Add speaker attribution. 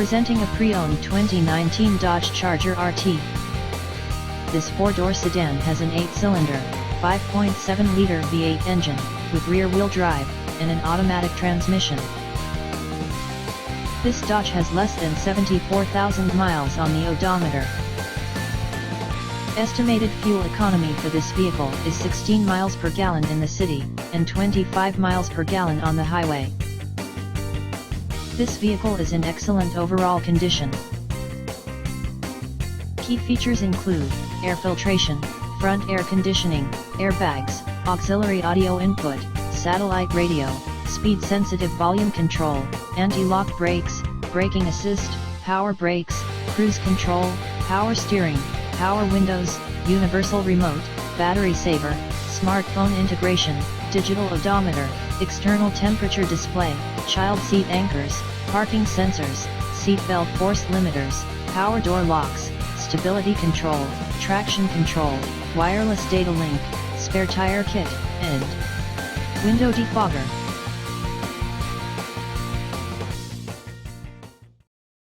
Speaker 1: Presenting a pre-owned 2019 Dodge Charger RT. This four-door sedan has an 8-cylinder, 5.7-liter V8 engine, with rear-wheel drive, and an automatic transmission. This Dodge has less than 74,000 miles on the odometer. Estimated fuel economy for this vehicle is 16 miles per gallon in the city, and 25 miles per gallon on the highway. This vehicle is in excellent overall condition. Key features include air filtration, front air conditioning, airbags, auxiliary audio input, satellite radio, speed-sensitive volume control, anti-lock brakes, braking assist, power brakes, cruise control, power steering, power windows, universal remote, battery saver, smartphone integration, digital odometer, external temperature display, child seat anchors, parking sensors, seat belt force limiters, power door locks, stability control, traction control, wireless data link, spare tire kit, and window defogger.